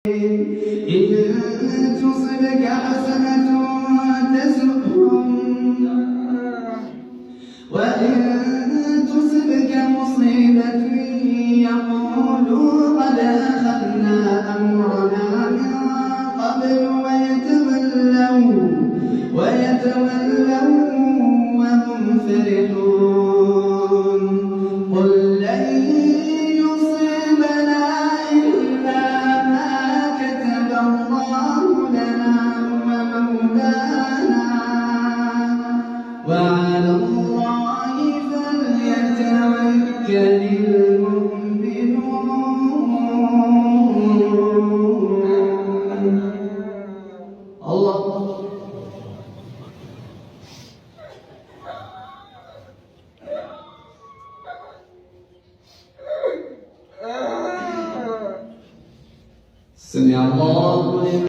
إن تصبك حسنة تسؤهم وإن تصبك مصيبة يقولوا قد أخذنا أمرنا من قبل ويتولوا وهم فرحون قل لن يصيبنا إلا ما كتب الله لنا ومولانا وعلى الله فليتوكل المؤمنون. الله سمع الله لمن